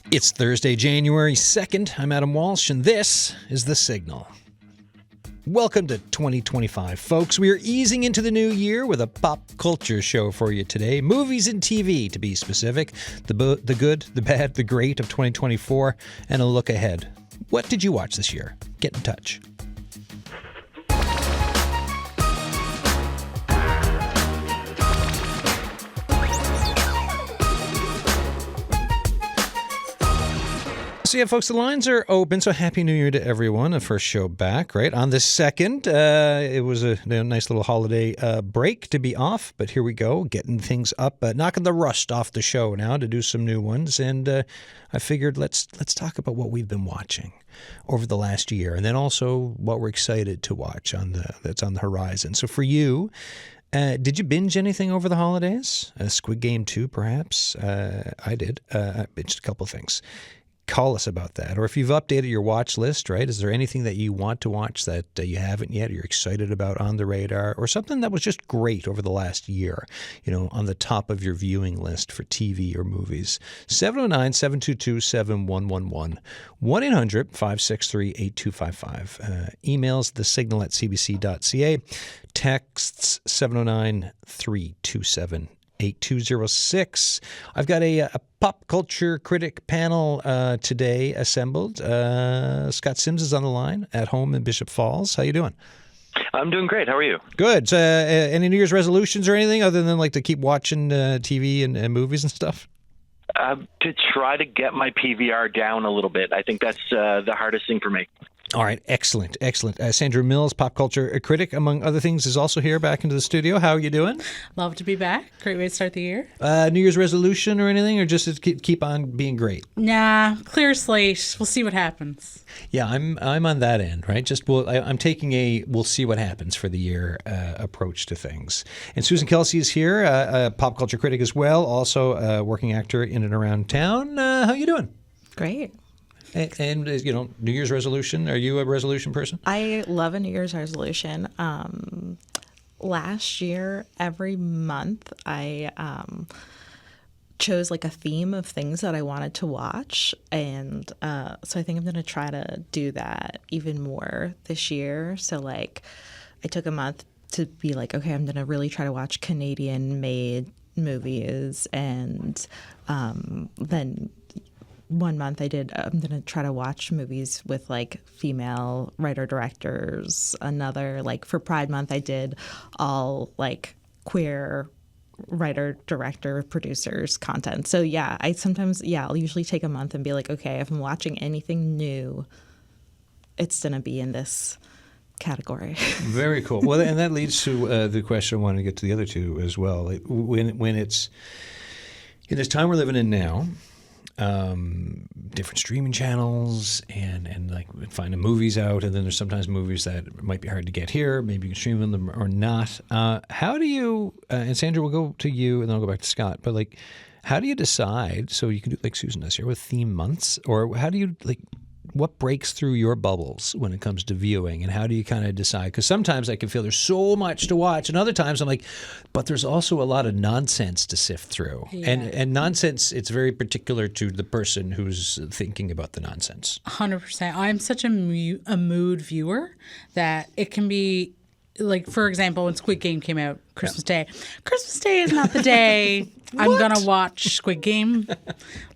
It's Thursday, January 2nd. I'm Adam Walsh, and this is The Signal. Welcome to 2025, folks. We are easing into the new year with a pop culture show for you today. Movies and TV, to be specific. The good, the bad, the great of 2024, and a look ahead. What did you watch this year? Get in touch. So yeah, folks, the lines are open, so Happy New Year to everyone. The first show back, right? On the 2nd, it was a nice little holiday break to be off, but here we go, getting things up, knocking the rust off the show now to do some new ones, and I figured let's talk about what we've been watching over the last year, and then also what we're excited to watch that's on the horizon. So for you, did you binge anything over the holidays? Squid Game 2, perhaps? I did. I binged a couple of things. Call us about that. Or if you've updated your watch list, right? Is there anything that you want to watch that you haven't yet, or you're excited about on the radar, or something that was just great over the last year, on the top of your viewing list for TV or movies? 709-722-7111, 1-800-563-8255. Emails thesignal@cbc.ca, texts 709-327-8206. I've got a pop culture critic panel today assembled. Scott Sims is on the line at home in Bishop Falls. How you doing? I'm doing great. How are you? Good. Any New Year's resolutions or anything other than like to keep watching TV and movies and stuff? To try to get my PVR down a little bit. I think that's the hardest thing for me. All right. Excellent. Sandra Mills, pop culture critic, among other things, is also here back into the studio. How are you doing? Love to be back. Great way to start the year. New Year's resolution or anything, or just to keep on being great? Nah, clear slate. We'll see what happens. Yeah, I'm on that end, right? I'm taking a we'll see what happens for the year approach to things. And Susan Kelsey is here, a pop culture critic as well, also a working actor in and around town. How you doing? Great. And New Year's resolution. Are you a resolution person? I love a New Year's resolution. Last year, every month, I chose like a theme of things that I wanted to watch. And so I think I'm going to try to do that even more this year. So like I took a month to be like, okay, I'm going to really try to watch Canadian-made movies. And then one month I'm going to try to watch movies with like female writer-directors. Another, like for Pride Month, I did all like queer writer-director producers content. So yeah, I'll usually take a month and be like, okay, if I'm watching anything new, it's going to be in this category. Very cool. Well, and that leads to the question I wanted to get to the other two as well. Like, when it's in this time we're living in now, different streaming channels and like finding movies out, and then there's sometimes movies that might be hard to get here. Maybe you can stream them or not. How do you? And Sandra, we'll go to you, and then I'll go back to Scott. But like, how do you decide? So you can do like Susan does here with theme months, or how do you like? What breaks through your bubbles when it comes to viewing, and how do you kind of decide? Because sometimes I can feel there's so much to watch, and other times I'm like, but there's also a lot of nonsense to sift through. Yeah. And nonsense, it's very particular to the person who's thinking about the nonsense. 100%. I'm such a mood viewer that it can be, like, for example, when Squid Game came out, Christmas Day. Christmas Day is not the day I'm going to watch Squid Game.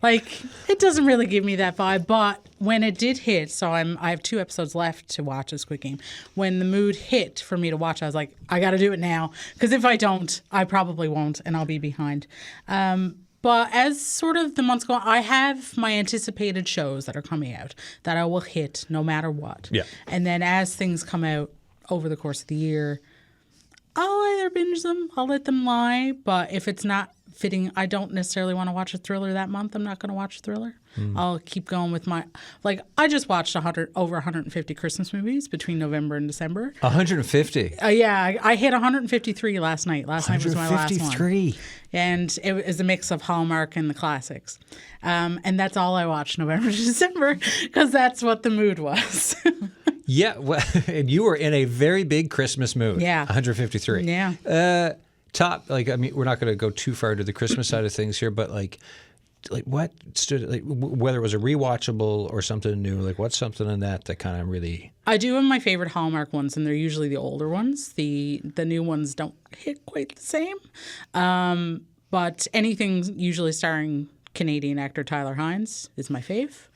Like, it doesn't really give me that vibe. But when it did hit, so I have 2 episodes left to watch of Squid Game. When the mood hit for me to watch, I was like, I got to do it now. Because if I don't, I probably won't, and I'll be behind. But as sort of the months go on, I have my anticipated shows that are coming out that I will hit no matter what. Yeah. And then as things come out over the course of the year, I'll either binge them, I'll let them lie, but if it's not fitting, I don't necessarily want to watch a thriller that month, I'm not going to watch a thriller. I'll keep going with my, like, I just watched over 150 Christmas movies between November and December. 150? Yeah, I hit 153 last night. Last night was my last one. 153? And it was a mix of Hallmark and the classics. And that's all I watched November to December, because that's what the mood was. Yeah, well, and you were in a very big Christmas mood. Yeah. 153. Yeah. Top, like, I mean, we're not going to go too far to the Christmas side of things here, but like, what stood like whether it was a rewatchable or something new? Like what's something in that kind of really? I do have my favorite Hallmark ones, and they're usually the older ones. The new ones don't hit quite the same. But anything usually starring Canadian actor Tyler Hynes is my fave.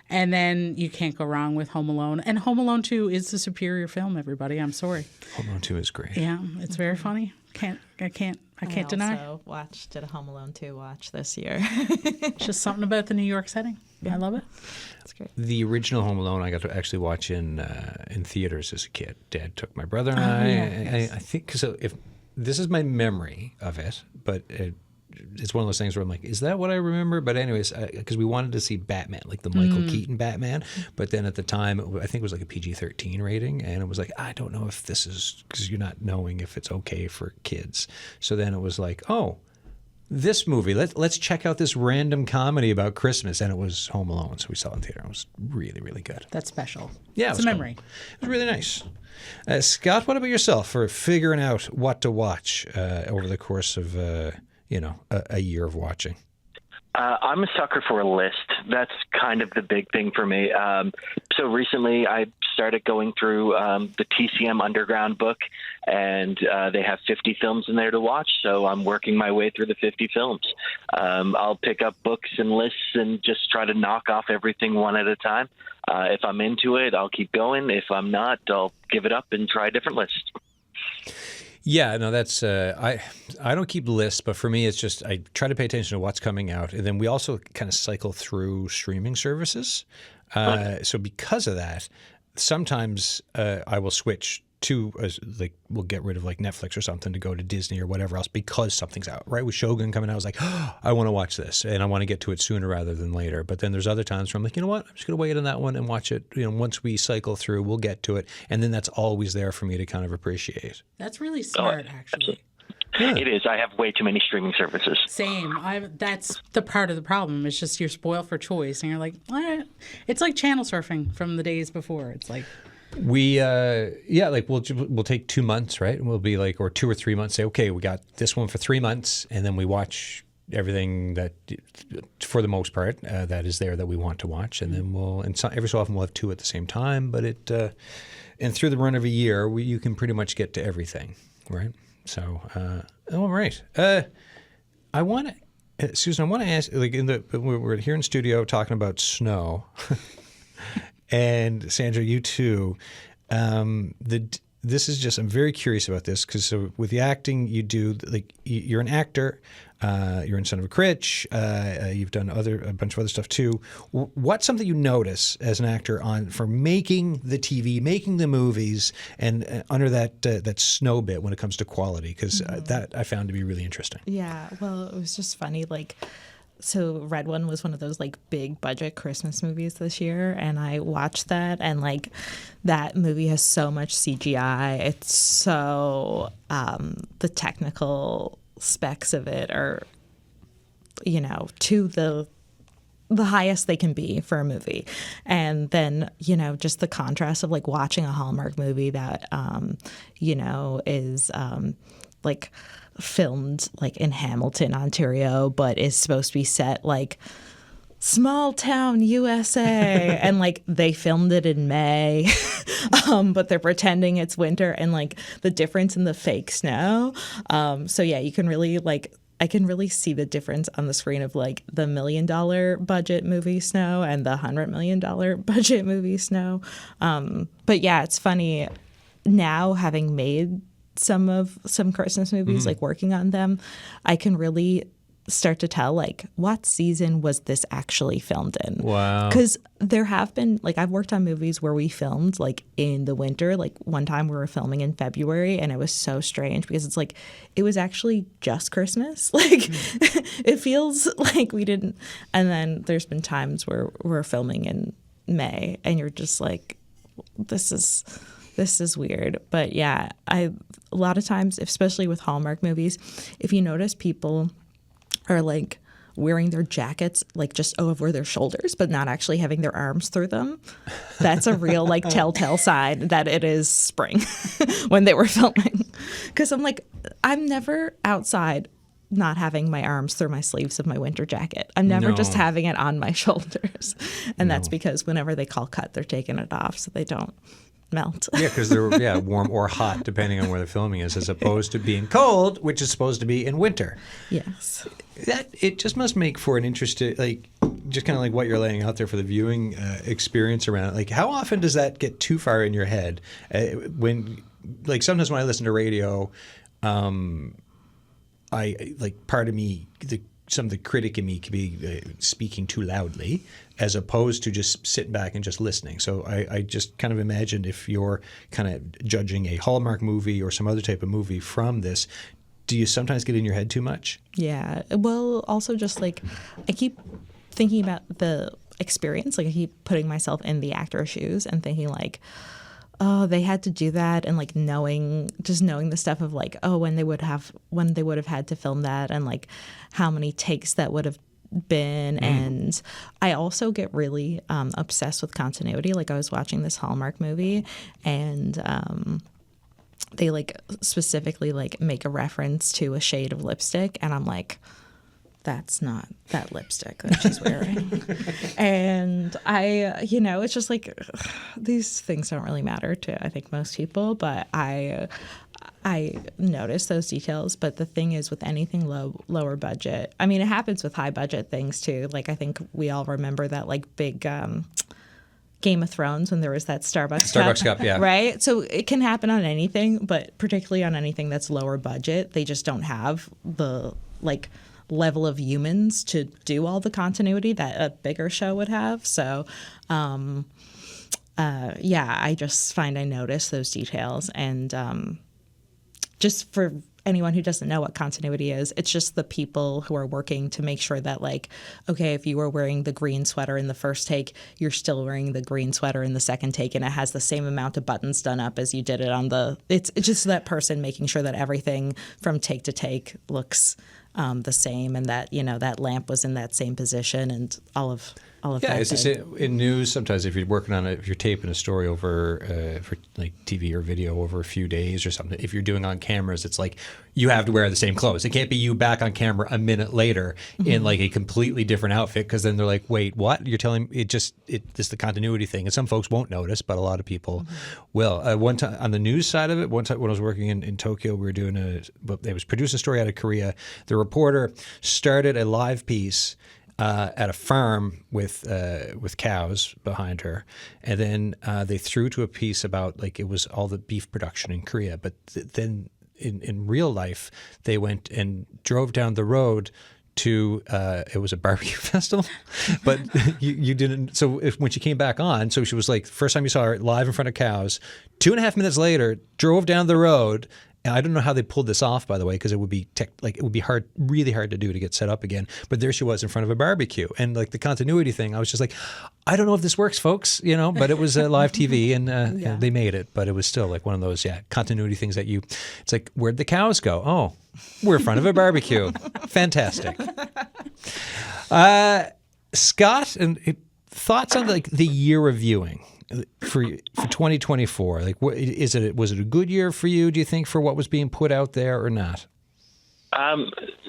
And then you can't go wrong with Home Alone. And Home Alone 2 is the superior film, everybody. I'm sorry. Home Alone 2 is great. Yeah, it's very funny. I can't deny. I also did a Home Alone 2 watch this year. Just something about the New York setting. Yeah. I love it. It's great. The original Home Alone I got to actually watch in theaters as a kid. Dad took my brother and I. Yes. I think because if this is my memory of it, but it's one of those things where I'm like, is that what I remember? But anyways, because we wanted to see Batman, like the Michael Keaton Batman. But then at the time, I think it was like a PG-13 rating. And it was like, I don't know if this is, because you're not knowing if it's okay for kids. So then it was like, oh, this movie, let's check out this random comedy about Christmas. And it was Home Alone. So we saw it in theater. It was really, really good. That's special. Yeah, It's a memory. Cool. It was really nice. Scott, what about yourself for figuring out what to watch over the course of a year of watching? I'm a sucker for a list. That's kind of the big thing for me. So recently I started going through the TCM Underground book, and they have 50 films in there to watch. So I'm working my way through the 50 films. I'll pick up books and lists and just try to knock off everything one at a time. If I'm into it, I'll keep going. If I'm not, I'll give it up and try a different list. Yeah, no, that's I don't keep lists, but for me, it's just I try to pay attention to what's coming out, and then we also kind of cycle through streaming services. So because of that, sometimes I will switch to we'll get rid of like Netflix or something to go to Disney or whatever else because something's out. Right, with Shogun coming out, I was like, oh, I want to watch this, and I want to get to it sooner rather than later. But then there's other times where I'm like, you know what, I'm just going to wait on that one and watch it. Once we cycle through, we'll get to it, and then that's always there for me to kind of appreciate. That's really smart, actually. Yeah. It is. I have way too many streaming services. Same. That's the part of the problem. It's just you're spoiled for choice, and you're like, it's like channel surfing from the days before. It's like. We we'll take 2 months, right? And we'll be like, or 2 or 3 months, say, okay, we got this one for 3 months, and then we watch everything that, for the most part, that is there that we want to watch, and then every so often we'll have 2 at the same time. But and through the run of a year, you can pretty much get to everything, right? So, all right. Susan, I want to ask, like we're here in studio talking about snow. And Sandra, you too. This is just, I'm very curious about this because with the acting you do, like you're an actor, you're in Son of a Critch, you've done a bunch of other stuff too. What's something you notice as an actor for making the TV, making the movies, and under that snow bit when it comes to quality? Because that I found to be really interesting. Yeah, well, it was just funny, so Red One was one of those big budget Christmas movies this year, and I watched that, and that movie has so much CGI. It's so the technical specs of it are, to the highest they can be for a movie. And then, just the contrast of watching a Hallmark movie that is filmed in Hamilton, Ontario, but is supposed to be set small town USA, and they filmed it in May, but they're pretending it's winter, and the difference in the fake snow. So yeah, you can really I can really see the difference on the screen of the $1 million budget movie Snow and the $100 million budget movie Snow. But yeah, it's funny now, having made some Christmas movies, working on them, I can really start to tell what season was this actually filmed in. Wow. Because there have been I've worked on movies where we filmed in the winter. One time we were filming in February, and it was so strange because it's it was actually just Christmas. It feels like we didn't. And then there's been times where we're filming in May, and you're just this is weird. But yeah, a lot of times, especially with Hallmark movies, if you notice, people are wearing their jackets just over their shoulders, but not actually having their arms through them. That's a real telltale sign that it is spring when they were filming. Because I'm never outside not having my arms through my sleeves of my winter jacket. I'm never just No. having it on my shoulders. And that's because whenever they call cut, they're taking it off so they don't melt. Yeah, because they're warm or hot depending on where the filming is, as opposed to being cold, which is supposed to be in winter. Yes. That it just must make for an interesting, like, just kind of like what you're laying out there for the viewing experience around it. Like, how often does that get too far in your head? When, like, sometimes when I listen to radio, I like part of me, some of the critic in me could be speaking too loudly, as opposed to just sitting back and just listening. So I just kind of imagined if you're kind of judging a Hallmark movie or some other type of movie from this, do you sometimes get in your head too much? Yeah. Well, also just like I keep thinking about the experience. Like I keep putting myself in the actor's shoes and thinking like, oh, they had to do that, and like knowing the stuff of like, oh, when they would have had to film that, and like how many takes that would have been. And I also get really obsessed with continuity. Like I was watching this Hallmark movie, and they like specifically like make a reference to a shade of lipstick, and I'm like, that's not that lipstick that she's wearing. And it's just like, these things don't really matter to, I think, most people, but I notice those details. But the thing is, with anything lower budget, I mean, it happens with high budget things too. Like I think we all remember that like big Game of Thrones when there was that Starbucks cup, yeah. Right? So it can happen on anything, but particularly on anything that's lower budget, they just don't have the like level of humans to do all the continuity that a bigger show would have. So I just find I notice those details. And just for anyone who doesn't know what continuity is, it's just the people who are working to make sure that, like, okay, if you were wearing the green sweater in the first take, you're still wearing the green sweater in the second take, and it has the same amount of buttons done up as you did it on the. It's just that person making sure that everything from take to take looks the same, and that that lamp was in that same position, and all of that. Yeah, it's just in news. Sometimes if you're working on it, if you're taping a story over for like TV or video over a few days or something, if you're doing on cameras, it's like you have to wear the same clothes. It can't be you back on camera a minute later in like a completely different outfit, because then they're like, wait, what? You're telling me it's the continuity thing. And some folks won't notice, but a lot of people will. One time on the news side of it, one time when I was working in Tokyo, we were doing they was producing a story out of Korea. The reporter started a live piece at a farm with cows behind her, and then they threw to a piece about like it was all the beef production in Korea. But then in real life, they went and drove down the road to it was a barbecue festival, but you didn't. So when she came back on, so she was like, first time you saw her live in front of cows. 2.5 minutes later, drove down the road. And I don't know how they pulled this off, by the way, because it would be hard, really hard to do to get set up again. But there she was in front of a barbecue, and like the continuity thing, I was just like, I don't know if this works, folks, But it was live TV, and they made it. But it was still like one of those continuity things that it's like, where'd the cows go? Oh, we're in front of a barbecue. Fantastic. Scott, and thoughts on like the year of viewing for 2024, like was it a good year for you, do you think, for what was being put out there, or not?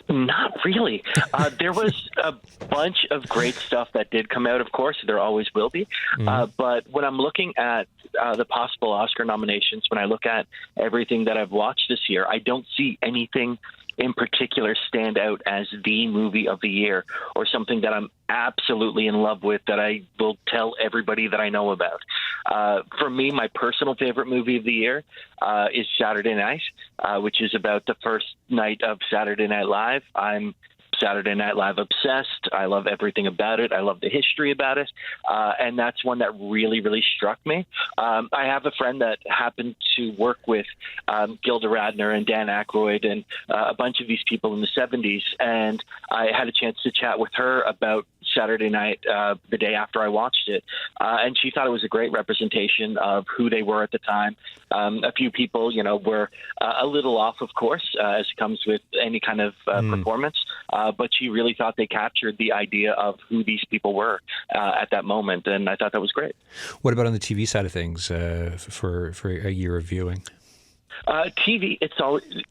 Not really. There was a bunch of great stuff that did come out, of course. There always will be. But when I'm looking at the possible Oscar nominations, when I look at everything that I've watched this year, I don't see anything in particular stand out as the movie of the year, or something that I'm absolutely in love with that I will tell everybody that I know about. For me, my personal favorite movie of the year is Saturday Night, which is about the first night of Saturday Night Live. I'm Saturday Night Live obsessed. I love everything about it. I love the history about it. And that's one that really, really struck me. I have a friend that happened to work with Gilda Radner and Dan Aykroyd and a bunch of these people in the 70s. And I had a chance to chat with her about Saturday Night the day after I watched it. And she thought it was a great representation of who they were at the time. A few people, were a little off, of course, as comes with any kind of performance. But she really thought they captured the idea of who these people were at that moment. And I thought that was great. What about on the TV side of things for a year of viewing? TV,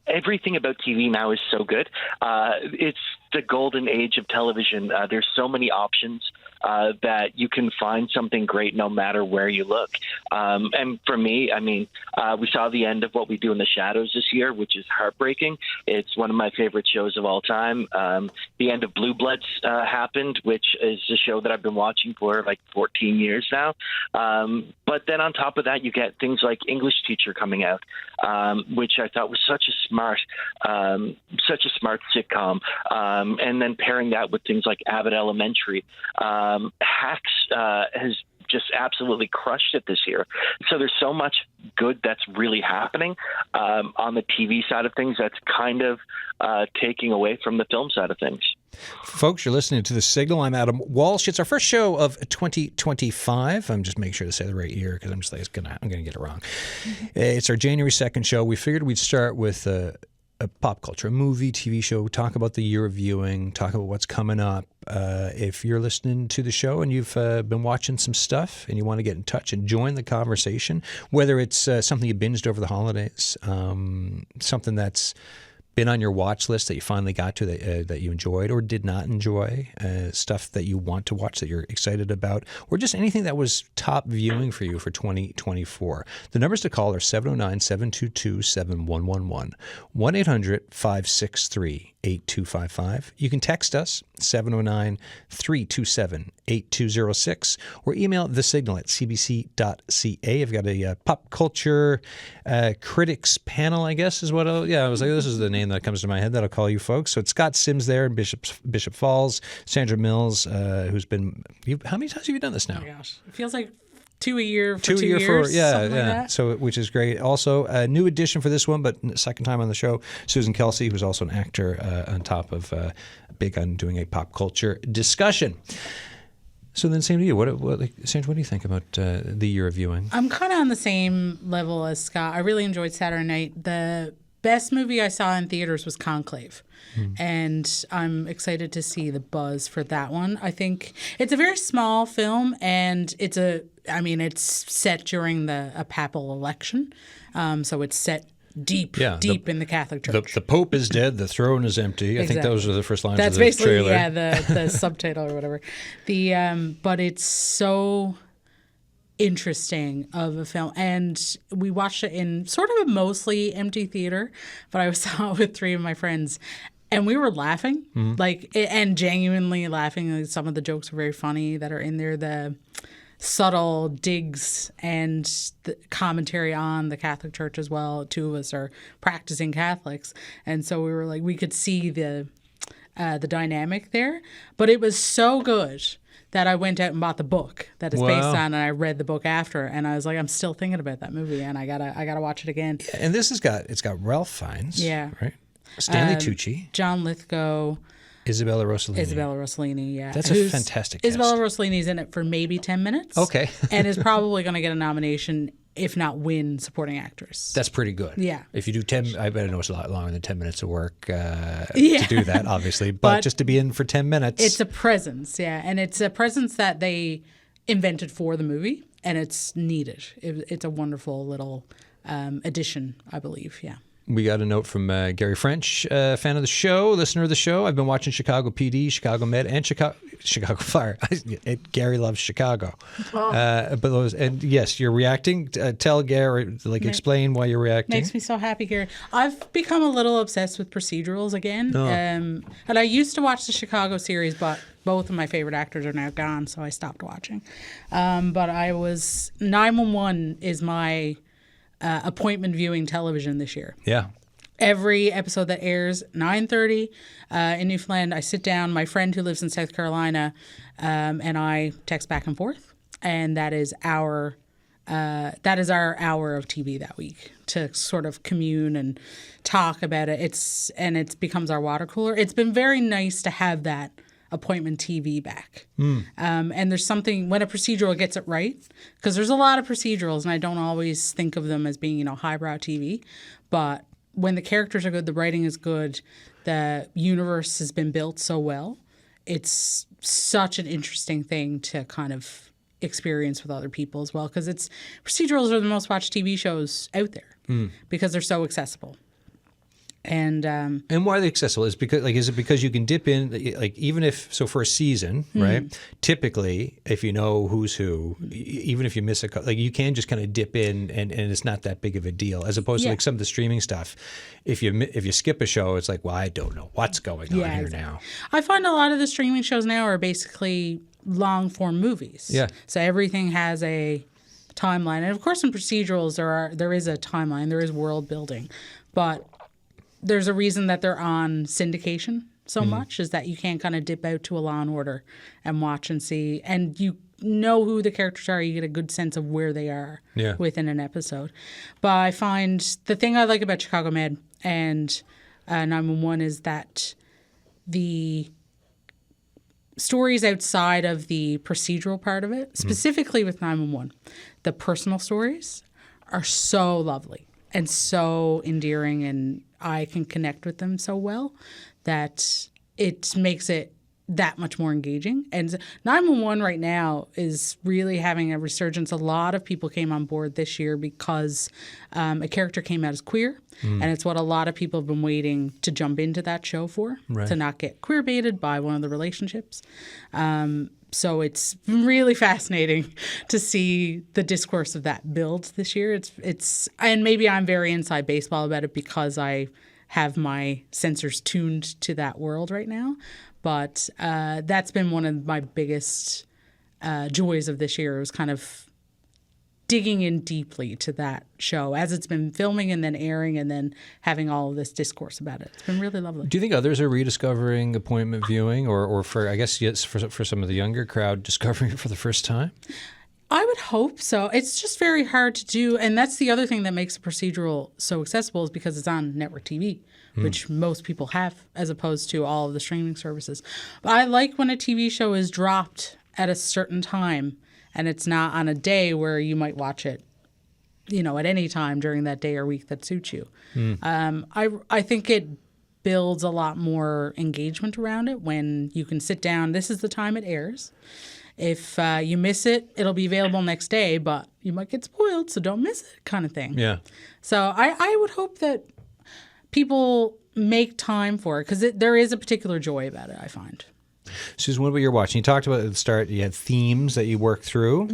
everything about TV now is so good. It's the golden age of television. There's so many options that you can find something great no matter where you look. And for me, I mean, we saw the end of What We Do in the Shadows this year, which is heartbreaking. It's one of my favorite shows of all time. The end of Blue Bloods happened, which is a show that I've been watching for like 14 years now. But then on top of that, you get things like English Teacher coming out, which I thought was such a smart sitcom. And then pairing that with things like Abbott Elementary. Hacks has just absolutely crushed it this year. So there's so much good that's really happening on the TV side of things that's kind of taking away from the film side of things. Folks, you're listening to The Signal. I'm Adam Walsh. It's our first show of 2025. I'm just making sure to say the right year because I'm just like, I'm going to get it wrong. It's our January 2nd show. We figured we'd start with a pop culture, a movie, TV show, talk about the year of viewing, talk about what's coming up. If you're listening to the show and you've been watching some stuff and you want to get in touch and join the conversation, whether it's something you binged over the holidays, something that's been on your watch list that you finally got to that you enjoyed or did not enjoy, stuff that you want to watch that you're excited about, or just anything that was top viewing for you for 2024. The numbers to call are 709-722-7111, 1-800-563-8255. You can text us, 709-327-8206, or email thesignal@cbc.ca. I've got a pop culture critics panel, I guess is what I was like, this is the name that comes to my head that I'll call you folks. So it's Scott Sims there in Bishop Falls, Sandra Mills, who's been, how many times have you done this now? Oh my gosh. It feels like two a year for 2 years. Yeah. Like So, which is great. Also, a new addition for this one, but second time on the show, Susan Kelsey, who's also an actor on top of big on doing a pop culture discussion. So then, same to you. Sandra, what do you think about the year of viewing? I'm kind of on the same level as Scott. I really enjoyed Saturday night. The best movie I saw in theaters was Conclave. And I'm excited to see the buzz for that one. I think it's a very small film, and it's set during a papal election. So it's set deep in the Catholic Church. The Pope is dead, the throne is empty. Exactly. I think those are the first lines of the trailer. That's basically, the subtitle or whatever. But it's so interesting of a film, and we watched it in sort of a mostly empty theater, but I saw it with three of my friends, and we were laughing, and genuinely laughing. Like, some of the jokes were very funny that are in there. The subtle digs and the commentary on the Catholic Church as well. Two of us are practicing Catholics, and so we were like, we could see the dynamic there. But it was so good that I went out and bought the book that it's based on, and I read the book after, and I was like, I'm still thinking about that movie, and I gotta watch it again. Yeah, and this it's got Ralph Fiennes, right? Stanley Tucci, John Lithgow, Isabella Rossellini, yeah. That's a fantastic cast. Isabella Rossellini's in it for maybe 10 minutes. Okay. And is probably going to get a nomination, if not win supporting actress. That's pretty good. Yeah. If you do 10, I bet I know it's a lot longer than 10 minutes of work to do that, obviously. But just to be in for 10 minutes. It's a presence, yeah. And it's a presence that they invented for the movie, and it's needed. It's a wonderful little addition, I believe, yeah. We got a note from Gary French, fan of the show, listener of the show. I've been watching Chicago PD, Chicago Med, and Chicago Fire. Gary loves Chicago. And yes, you're reacting. Tell Gary, explain why you're reacting. Makes me so happy, Gary. I've become a little obsessed with procedurals again. Oh. And I used to watch the Chicago series, but both of my favorite actors are now gone, so I stopped watching. But 911 is my appointment viewing television this year. Yeah. Every episode that airs 9:30 in Newfoundland, I sit down. My friend who lives in South Carolina, and I text back and forth, and that is our hour of TV that week to sort of commune and talk about it. It becomes our water cooler. It's been very nice to have that appointment TV back. And there's something when a procedural gets it right, because there's a lot of procedurals, and I don't always think of them as being, highbrow TV, but when the characters are good, the writing is good, the universe has been built so well, it's such an interesting thing to kind of experience with other people as well, because procedurals are the most watched TV shows out there because they're so accessible. And why are they accessible? Is it because you can dip in, like, even if, so for a season, right? Typically, if you know who's who, even if you miss like, you can just kind of dip in and it's not that big of a deal, as opposed to like some of the streaming stuff. If you skip a show, it's like, well, I don't know what's going on here now. I find a lot of the streaming shows now are basically long form movies. Yeah. So everything has a timeline, and of course in procedurals there is a timeline, there is world building, but there's a reason that they're on syndication so much, is that you can kind of dip out to a Law and Order and watch and see, and you know who the characters are. You get a good sense of where they are within an episode. But I find the thing I like about Chicago Med and 911 is that the stories outside of the procedural part of it, specifically with 911, the personal stories are so lovely and so endearing, and I can connect with them so well that it makes it that much more engaging. And 911 right now is really having a resurgence. A lot of people came on board this year because a character came out as queer, and it's what a lot of people have been waiting to jump into that show for, to not get queer baited by one of the relationships. So it's really fascinating to see the discourse of that build this year. It's and maybe I'm very inside baseball about it because I have my sensors tuned to that world right now. But that's been one of my biggest joys of this year, was kind of digging in deeply to that show as it's been filming and then airing and then having all of this discourse about it. It's been really lovely. Do you think others are rediscovering appointment viewing, or for, I guess, yes, for some of the younger crowd, discovering it for the first time? I would hope so. It's just very hard to do. And that's the other thing that makes a procedural so accessible, is because it's on network TV, which most people have, as opposed to all of the streaming services. But I like when a TV show is dropped at a certain time and it's not on a day where you might watch it, at any time during that day or week that suits you. I think it builds a lot more engagement around it when you can sit down. This is the time it airs. If you miss it, it'll be available next day, but you might get spoiled, so don't miss it, kind of thing. Yeah. So I would hope that people make time for it, because there is a particular joy about it, I find. Susan, what about your watching? You talked about at the start, you had themes that you worked through.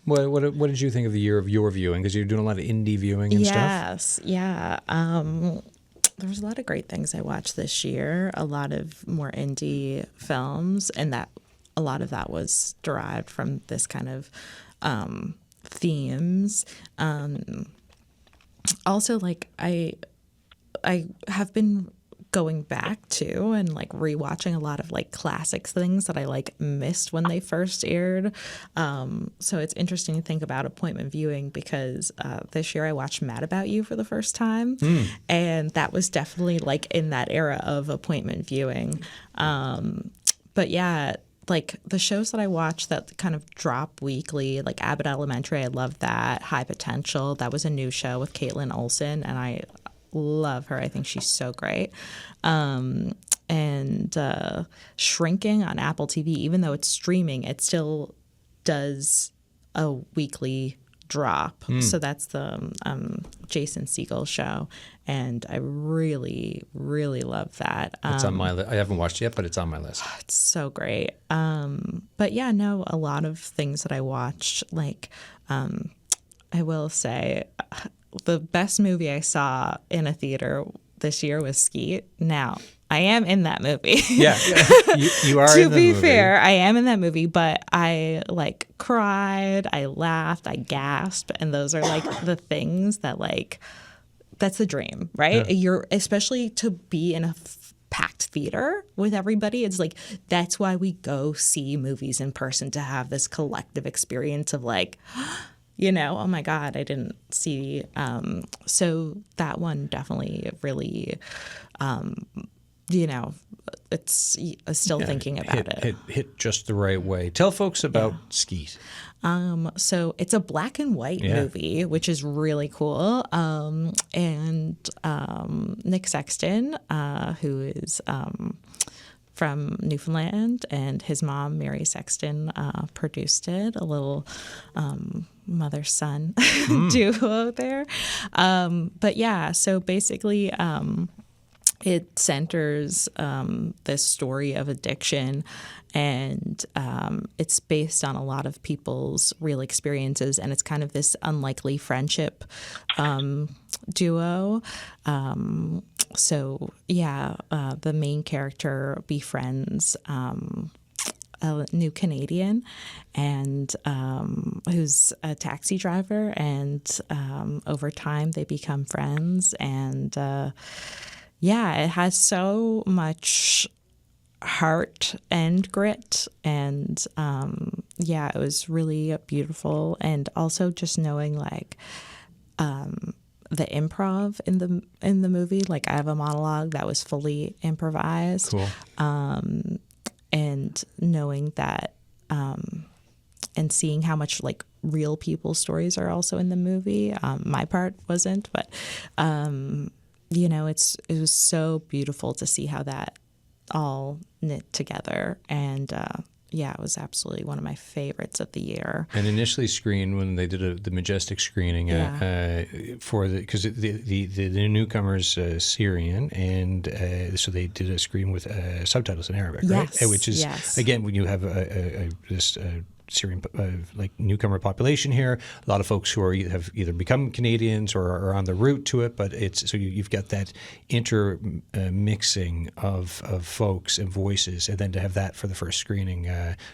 What did you think of the year of your viewing? Because you're doing a lot of indie viewing and stuff. Yes, yeah. There was a lot of great things I watched this year, a lot of more indie films, and that a lot of that was derived from this kind of themes. Also, like, I have been going back to and like rewatching a lot of like classic things that I like missed when they first aired. So it's interesting to think about appointment viewing, because this year I watched Mad About You for the first time, and that was definitely like in that era of appointment viewing. But yeah, like the shows that I watch that kind of drop weekly, like Abbott Elementary, I love that. High Potential, that was a new show with Caitlin Olsen, and I love her. I think she's so great. And Shrinking on Apple TV, even though it's streaming, it still does a weekly drop. So that's the Jason Segel show, and I really, really love that. It's on my list. I haven't watched it yet, but it's on my list. It's so great. But yeah, no, a lot of things that I watched, like I will say the best movie I saw in a theater this year was Skeet. Now, I am in that movie. Yeah, you are to in the be movie. fair, I am in that movie, but I like cried, I laughed, I gasped, and those are like the things that like, that's the dream, right? Yeah. You're, especially to be in a packed theater with everybody. It's like, that's why we go see movies in person, to have this collective experience of like, oh my God, I didn't see. So that one definitely really, it's still thinking about it. Hit just the right way. Tell folks about Skeet. So it's a black and white movie, which is really cool. And Nick Sexton, who is from Newfoundland, and his mom, Mary Sexton, produced it. A little mother-son duo there. But yeah, so basically it centers this story of addiction, and it's based on a lot of people's real experiences, and it's kind of this unlikely friendship duo. So yeah, the main character befriends a new Canadian, and who's a taxi driver, and over time they become friends, and yeah, it has so much heart and grit, and yeah, it was really beautiful. And also just knowing like the improv in the movie, like I have a monologue that was fully improvised. Cool. And knowing that and seeing how much like real people's stories are also in the movie. My part wasn't, but you know, it was so beautiful to see how that all knit together, and yeah, it was absolutely one of my favorites of the year. And initially screened when they did the Majestic screening for because the newcomers Syrian, and so they did a screen with subtitles in Arabic, right? Which is again, when you have this Syrian like newcomer population here, a lot of folks who have either become Canadians or are on the route to it, but it's so you've got that intermixing of folks and voices, and then to have that for the first screening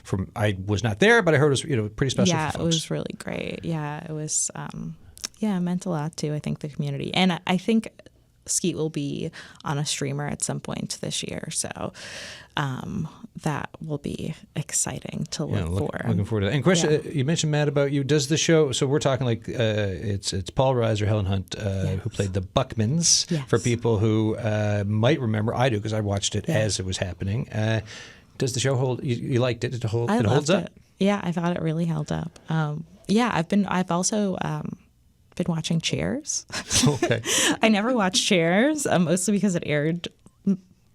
from I was not there, but I heard it was pretty special. Yeah, for folks. It was really great. Yeah, it was. Yeah, it meant a lot to I think the community, and I think Skeet will be on a streamer at some point this year, so that will be exciting to look for. Looking forward to that. And question, you mentioned Matt about you. Does the show? So we're talking like it's Paul Reiser, Helen Hunt, who played the Buckmans. Yes. For people who might remember, I do because I watched it as it was happening. Does the show hold? You liked it? It holds up. Yeah, I thought it really held up. Yeah, I've also been watching Cheers. Okay. I never watched Cheers, mostly because it aired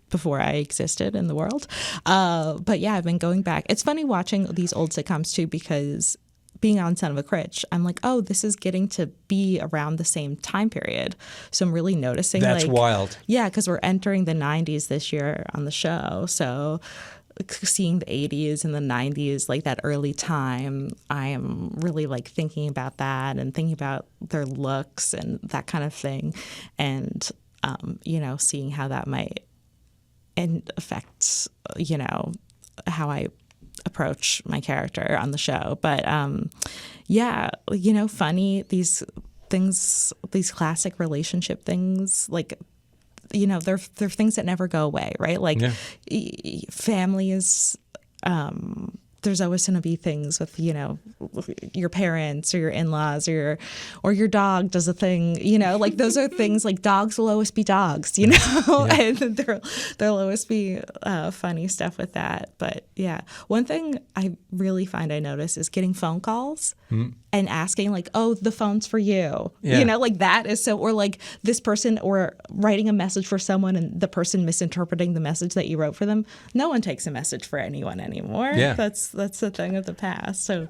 before I existed in the world. But yeah, I've been going back. It's funny watching these old sitcoms too, because being on Son of a Critch, I'm like, oh, this is getting to be around the same time period. So I'm really noticing. That's like, wild. Yeah, because we're entering the 90s this year on the show. So seeing the 80s and the 90s, like that early time, I am really like thinking about that and thinking about their looks and that kind of thing. And, you know, seeing how that might affect, you know, how I approach my character on the show. But yeah, you know, funny, these things, these classic relationship things, like, you know, they're things that never go away, right? Like family is, there's always going to be things with, you know, your parents or your in-laws or your dog does a thing, you know, like those are things like dogs will always be dogs, you know, and there'll always be funny stuff with that. But yeah, one thing I really find I notice is getting phone calls and asking like, oh, the phone's for you, you know, like that is so, or like this person, or writing a message for someone and the person misinterpreting the message that you wrote for them. No one takes a message for anyone anymore. Yeah. That's a thing of the past. So,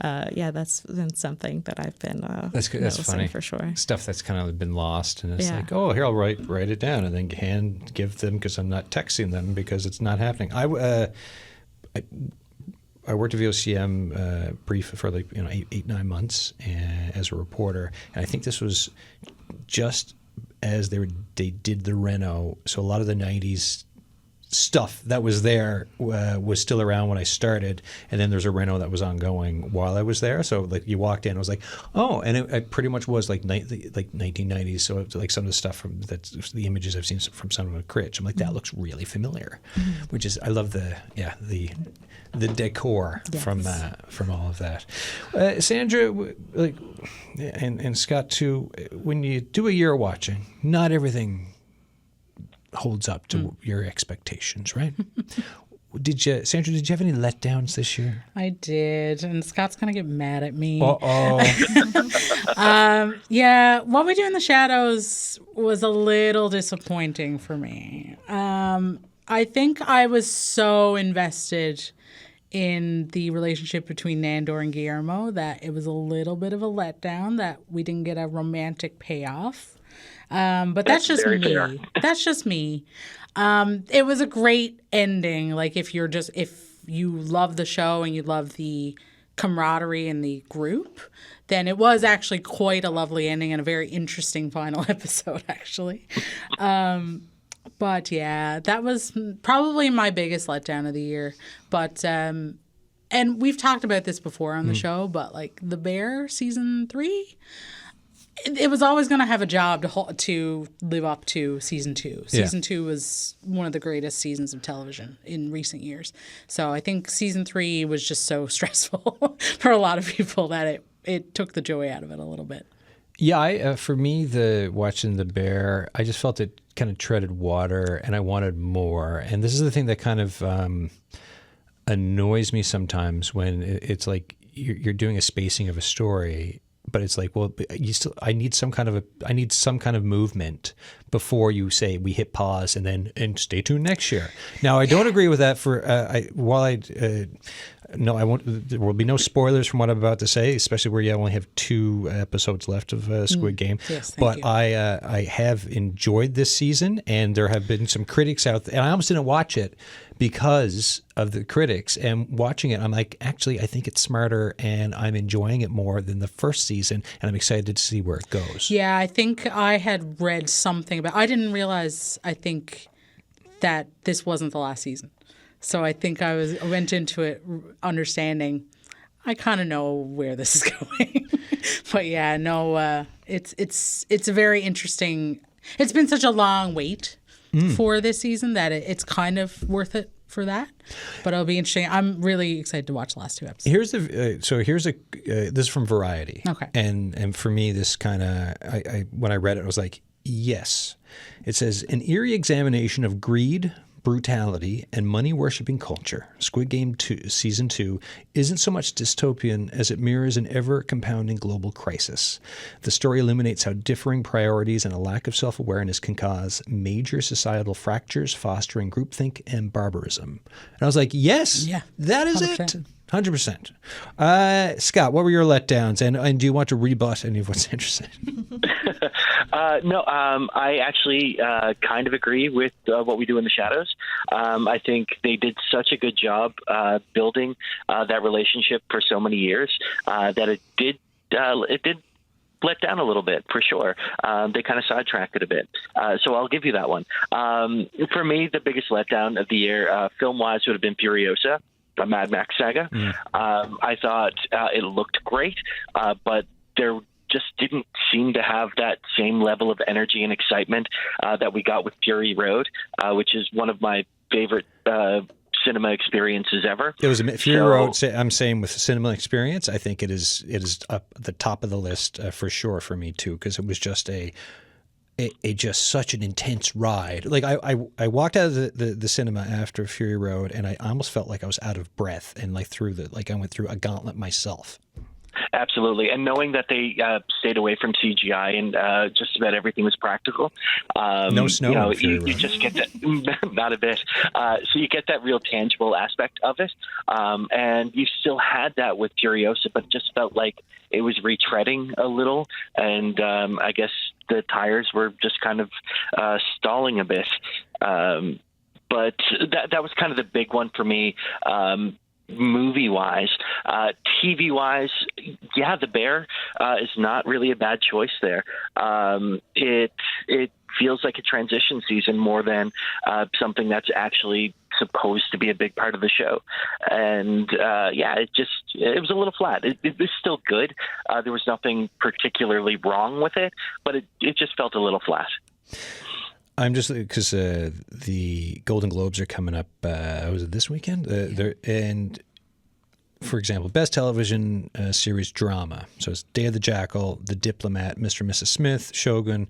yeah, that's been something that I've been that's funny for sure. Stuff that's kind of been lost, and it's like, oh, here I'll write it down and then give them because I'm not texting them because it's not happening. I worked at VOCM brief for like 8-9 months as a reporter, and I think this was just as they did the reno. So a lot of the 90s stuff that was there was still around when I started, and then there's a reno that was ongoing while I was there. So like you walked in, I was like, oh, and it pretty much was like 1990s. So it's like some of the stuff from the images I've seen from Son of a Critch, I'm like, that looks really familiar, which is, I love the decor from all of that. Sandra, like, and Scott too, when you do a year watching, not everything holds up to your expectations, right? Sandra, did you have any letdowns this year? I did, and Scott's gonna get mad at me. Yeah, What We Do in the Shadows was a little disappointing for me. I think I was so invested in the relationship between Nandor and Guillermo that it was a little bit of a letdown that we didn't get a romantic payoff. But that's just very me. fair. That's just me. It was a great ending. Like if you love the show and you love the camaraderie in the group, then it was actually quite a lovely ending and a very interesting final episode, actually. But yeah, that was probably my biggest letdown of the year. But and we've talked about this before on the show, but like The Bear season 3, it was always going to have a job to live up to season 2. Season 2 was one of the greatest seasons of television in recent years. So I think season 3 was just so stressful for a lot of people that it took the joy out of it a little bit. Yeah, for me, watching The Bear, I just felt it kind of treaded water, and I wanted more. And this is the thing that kind of annoys me sometimes when it's like you're doing a spacing of a story, but it's like, well, I need some kind of movement before you say we hit pause and stay tuned next year. Now, I don't agree with that. No, I won't. There will be no spoilers from what I'm about to say, especially where you only have 2 episodes left of Squid Game. Yes, thank but you. I have enjoyed this season, and there have been some critics out there, and I almost didn't watch it because of the critics. And watching it, I'm like, actually, I think it's smarter, and I'm enjoying it more than the first season, and I'm excited to see where it goes. Yeah, I think I had read something about. I didn't realize. I think that this wasn't the last season. So I think I went into it understanding I kind of know where this is going. But yeah, no, it's a very interesting. It's been such a long wait for this season that it's kind of worth it for that. But it'll be interesting. I'm really excited to watch the last 2 episodes. This is from Variety. Okay. And for me, this kind of when I read it, I was like, yes. It says an eerie examination of greed, brutality, and money-worshipping culture. Squid Game 2, Season 2 isn't so much dystopian as it mirrors an ever-compounding global crisis. The story illuminates how differing priorities and a lack of self-awareness can cause major societal fractures, fostering groupthink and barbarism. And I was like, yes, Yeah, that is 100%. it. 100%. Scott, what were your letdowns? And do you want to rebut any of what's interesting? No, I actually kind of agree with what we do in the shadows. I think they did such a good job building that relationship for so many years that it did let down a little bit, for sure. They kind of sidetracked it a bit. So I'll give you that one. For me, the biggest letdown of the year, film-wise, would have been Furiosa, a Mad Max saga. I thought it looked great, but there just didn't seem to have that same level of energy and excitement that we got with Fury Road, which is one of my favorite cinema experiences ever. It was Fury Road. I'm saying with cinema experience, I think it is up at the top of the list for sure for me too, because it was just just such an intense ride. Like I walked out of the cinema after Fury Road, and I almost felt like I was out of breath, and I went through a gauntlet myself. Absolutely. And knowing that they stayed away from CGI and just about everything was practical. No snow. You just get that, not a bit. So you get that real tangible aspect of it. And you still had that with Furiosa, but it just felt like it was retreading a little. And I guess the tires were just kind of stalling a bit. But that was kind of the big one for me. Movie-wise, TV-wise, yeah, The Bear is not really a bad choice there. It feels like a transition season more than something that's actually supposed to be a big part of the show. And it was a little flat. It was still good. There was nothing particularly wrong with it, but it just felt a little flat. I'm just because the Golden Globes are coming up. Was it this weekend? And for example, best television series drama. So it's Day of the Jackal, The Diplomat, Mr. and Mrs. Smith, Shogun,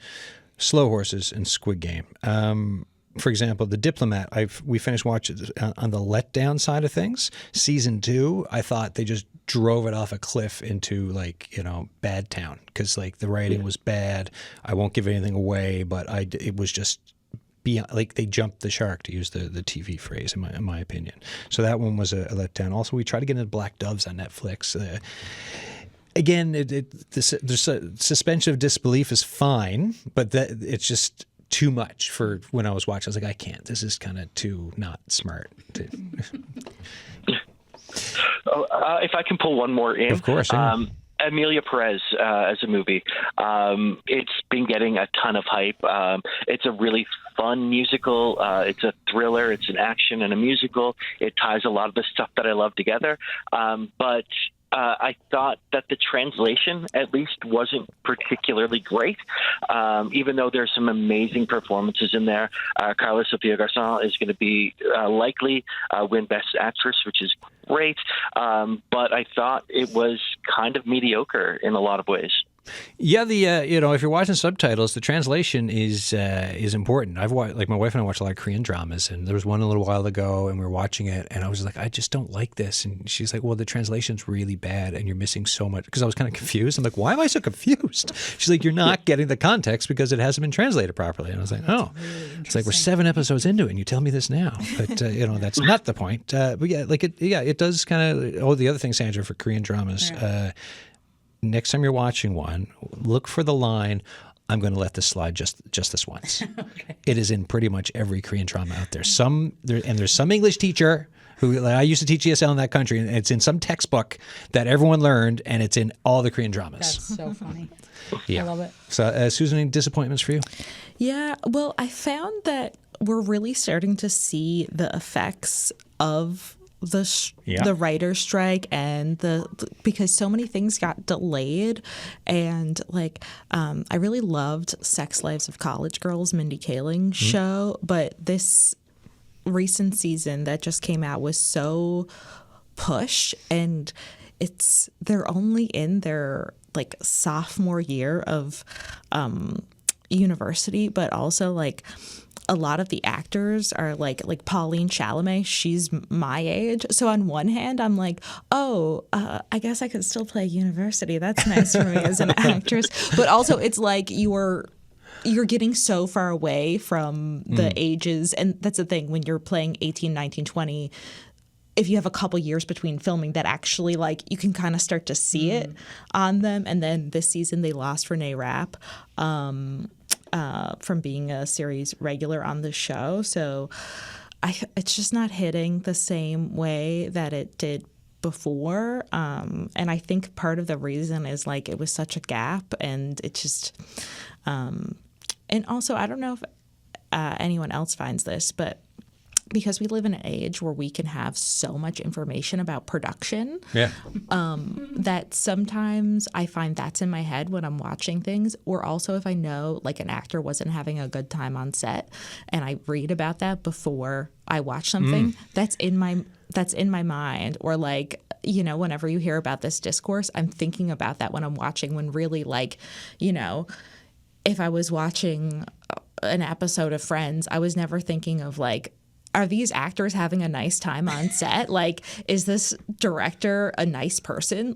Slow Horses, and Squid Game. For example, The Diplomat. We finished watching on the letdown side of things. Season 2, I thought they just drove it off a cliff into bad town because the writing was bad. I won't give anything away, but it was just beyond, like they jumped the shark, to use the TV phrase, in my opinion. So that one was a letdown. Also, we tried to get into Black Doves on Netflix. Again, the suspension of disbelief is fine, but it's just too much for when I was watching. I was like, I can't. This is kind of too not smart. If I can pull one more in. Of course. Yeah. Amelia Perez as a movie. It's been getting a ton of hype. It's a really fun musical. It's a thriller. It's an action and a musical. It ties a lot of the stuff that I love together. But I thought that the translation, at least, wasn't particularly great, even though there's some amazing performances in there. Carla Sofia Garçon is going to be likely win Best Actress, which is great. But I thought it was kind of mediocre in a lot of ways. Yeah, if you're watching subtitles, the translation is important. I've watched, like, my wife and I watch a lot of Korean dramas, and there was one a little while ago, and we were watching it, and I was like, I just don't like this. And she's like, well, the translation's really bad, and you're missing so much. Because I was kind of confused. I'm like, why am I so confused? She's like, you're not getting the context because it hasn't been translated properly. And I was like, oh, it's like we're 7 episodes into it, and you tell me this now. But that's not the point. But yeah, it does kind of. Oh, the other thing, Sandra, for Korean dramas. Yeah. Next time you're watching one, look for the line, I'm going to let this slide just this once. Okay. It is in pretty much every Korean drama out there. There's some English teacher who, like, I used to teach ESL in that country, and it's in some textbook that everyone learned, and it's in all the Korean dramas. That's so funny. Yeah. I love it. So, Susan, any disappointments for you? Yeah, well, I found that we're really starting to see the effects of the writer's strike and because so many things got delayed, and I really loved Sex Lives of College Girls, Mindy Kaling's show, but this recent season that just came out was so pushed, and they're only in their sophomore year of university, but also a lot of the actors are like Pauline Chalamet. She's my age. So on one hand, I'm like, I guess I could still play university. That's nice for me as an actress. But also it's like you're getting so far away from the ages. And that's the thing, when you're playing 18, 19, 20, if you have a couple years between filming, that actually you can kind of start to see it on them. And then this season they lost Renee Rapp. From being a series regular on the show. So it's just not hitting the same way that it did before. And I think part of the reason is it was such a gap, and it just and also I don't know if anyone else finds this, but because we live in an age where we can have so much information about production, that sometimes I find that's in my head when I'm watching things. Or also if I know an actor wasn't having a good time on set and I read about that before I watch something, that's in my mind. Or whenever you hear about this discourse, I'm thinking about that when I'm watching, when really if I was watching an episode of Friends, I was never thinking of are these actors having a nice time on set? Is this director a nice person?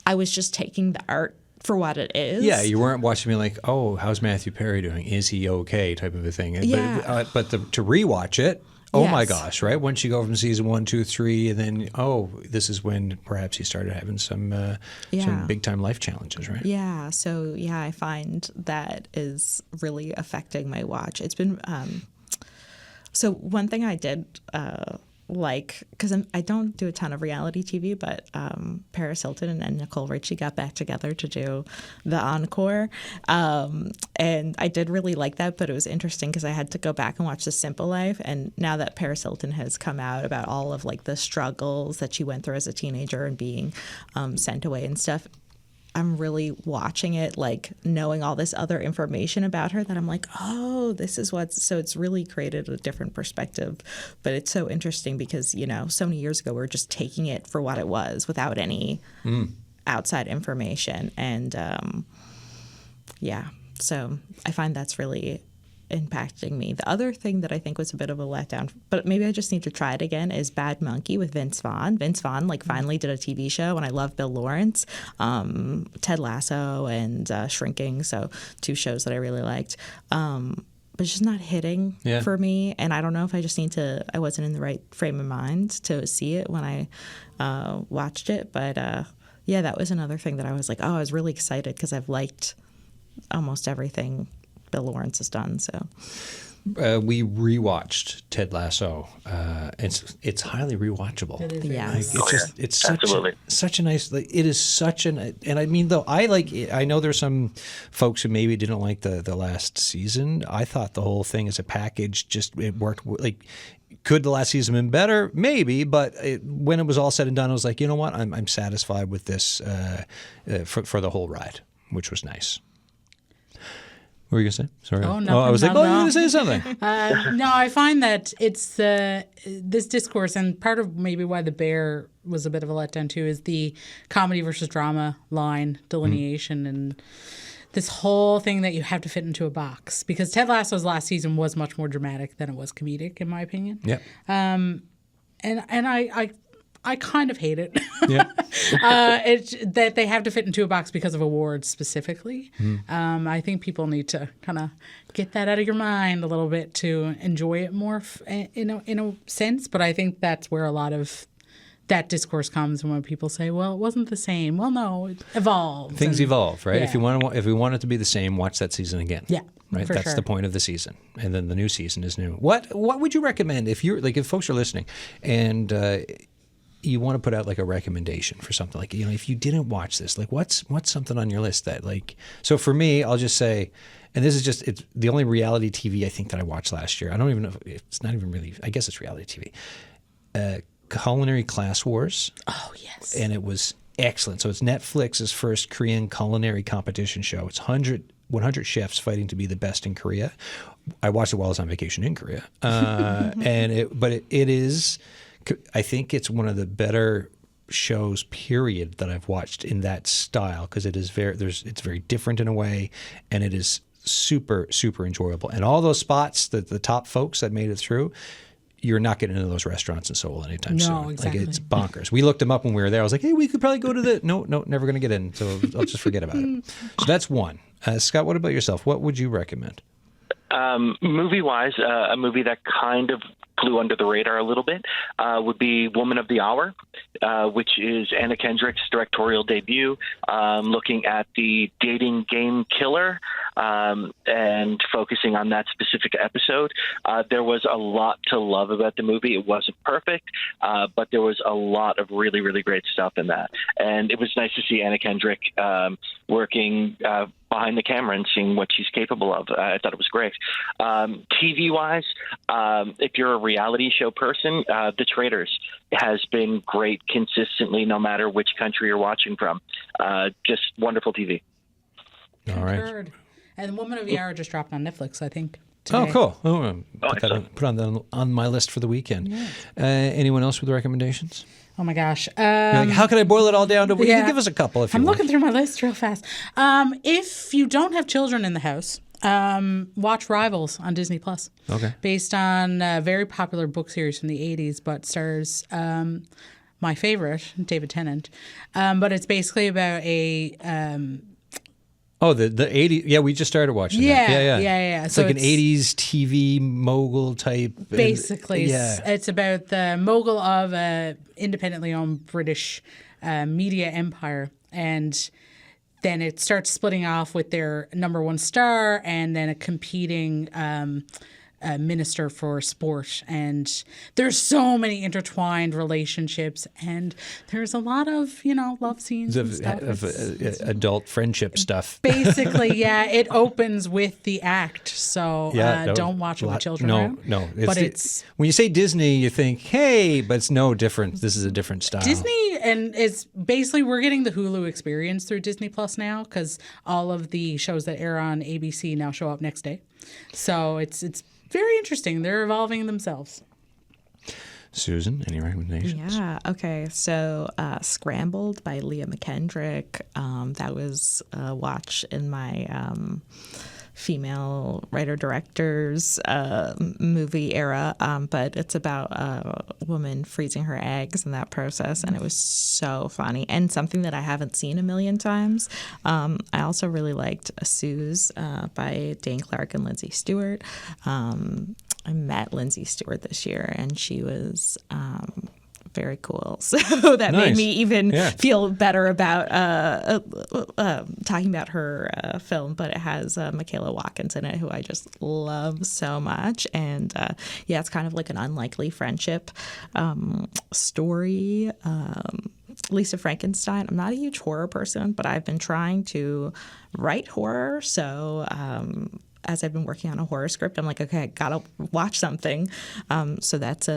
I was just taking the art for what it is. Yeah, you weren't watching me how's Matthew Perry doing? Is he okay? Type of a thing. Yeah. But to rewatch it, my gosh, right? Once you go from season 1, 2, 3, and then, this is when perhaps he started having some big-time life challenges, right? Yeah, so, I find that is really affecting my watch. It's been... So one thing I did because I don't do a ton of reality TV, but Paris Hilton and Nicole Richie got back together to do the Encore. And I did really like that, but it was interesting because I had to go back and watch The Simple Life. And now that Paris Hilton has come out about all of the struggles that she went through as a teenager and being sent away and stuff, I'm really watching it, knowing all this other information about her, that I'm this is so it's really created a different perspective. But it's so interesting because, so many years ago, we were just taking it for what it was without any outside information. And so I find that's really impacting me. The other thing that I think was a bit of a letdown, but maybe I just need to try it again, is Bad Monkey with Vince Vaughn. Vince Vaughn finally did a TV show, and I love Bill Lawrence, Ted Lasso, and Shrinking, so 2 shows that I really liked. was just not hitting Yeah. for me. And I don't know if I just I wasn't in the right frame of mind to see it when I watched it. But yeah, that was another thing that I was like, oh, I was really excited because I've liked almost everything Bill Lawrence has done. So we rewatched Ted Lasso. It's highly rewatchable. It is Yeah. It's Absolutely. such a nice. It is such an. And I mean, though, I know there's some folks who maybe didn't like the last season. I thought the whole thing as a package it worked. Like, could the last season been better? Maybe, but when it was all said and done, I was like, you know what? I'm satisfied with this for the whole ride, which was nice. What were you going to say? Sorry. Oh, nothing, I was like, not oh, at you're all. going to say something. No, I find that it's this discourse, and part of maybe why The Bear was a bit of a letdown too, is the comedy versus drama line delineation and this whole thing that you have to fit into a box. Because Ted Lasso's last season was much more dramatic than it was comedic, in my opinion. Yeah. And I kind of hate it. Yeah. It's that they have to fit into a box because of awards specifically. I think people need to kind of get that out of your mind a little bit to enjoy it more in a sense. But I think that's where a lot of that discourse comes when people say, well, it wasn't the same. Well, no, it evolved. Things evolve, right? Yeah. If we want it to be the same, watch that season again. Yeah, Right. for That's sure. the point of the season, and then the new season is new. What would you recommend if folks are listening and you want to put out like a recommendation for something, like, if you didn't watch this, like what's something on your list that, like, so for me, I'll just say, and this is just, it's the only reality TV I think that I watched last year. I don't even know if it's not even really, I guess it's reality TV. Culinary Class Wars. Oh, yes. And it was excellent. So it's Netflix's first Korean culinary competition show. It's 100 chefs fighting to be the best in Korea. I watched it while I was on vacation in Korea. But it is, I think it's one of the better shows, period, that I've watched in that style, because it is it's very different in a way, and it is super, super enjoyable. And all those spots, the top folks that made it through, you're not getting into those restaurants in Seoul anytime soon. No, exactly. Like, it's bonkers. We looked them up when we were there. I was like, hey, we could probably go to the... No, never going to get in. So I'll just forget about it. So that's one. Scott, what about yourself? What would you recommend? Movie-wise, a movie that kind of flew under the radar a little bit would be Woman of the Hour, which is Anna Kendrick's directorial debut, looking at the dating game killer and focusing on that specific episode. There was a lot to love about the movie. It wasn't perfect, but there was a lot of really, really great stuff in that. And it was nice to see Anna Kendrick working behind the camera and seeing what she's capable of. I thought it was great. TV-wise, if you're a reality show person, The Traitors has been great consistently, no matter which country you're watching from. Just wonderful TV. All right. Concurred. And Woman of the Hour just dropped on Netflix, I think. Today. Oh, cool. Put excellent. on my list for the weekend. Anyone else with recommendations? Oh my gosh. You're like, how can I boil it all down to? You yeah. can give us a couple if you I'm want. looking through my list real fast. If you don't have children in the house, watch Rivals on Disney Plus. Okay. Based on a very popular book series from the 80s, but stars my favorite, David Tennant. But it's basically about a Oh, the 80s. Yeah, we just started watching that. Yeah. It's So like an 80s TV mogul type. Basically, Yeah. it's about the mogul of a independently owned British media empire, and then it starts splitting off with their number one star and then a competing minister for sport. And there's so many intertwined relationships, and there's a lot of love scenes and stuff. of adult friendship stuff. Basically, yeah, it opens with the act, so Yeah, don't watch it with children around. No. It's when you say Disney, you think, hey, but it's no different. This is a different style. Disney, and it's basically we're getting the Hulu experience through Disney Plus now, because all of the shows that air on ABC now show up next day. So it's very interesting. They're evolving themselves. Susan, any recommendations? Yeah. Okay. So, Scrambled by Leah McKendrick. That was a watch in my female writer-directors movie era, but it's about a woman freezing her eggs and that process, and it was so funny and something that I haven't seen a million times. I also really liked Suze by Dane Clark and Lindsay Stewart. I met Lindsay Stewart this year, and she was very cool. So that made me even feel better about talking about her film. But it has Michaela Watkins in it, who I just love so much. And it's kind of like an unlikely friendship story. Lisa Frankenstein. I'm not a huge horror person, but I've been trying to write horror. So as I've been working on a horror script, I'm like, okay, I gotta watch something. So that's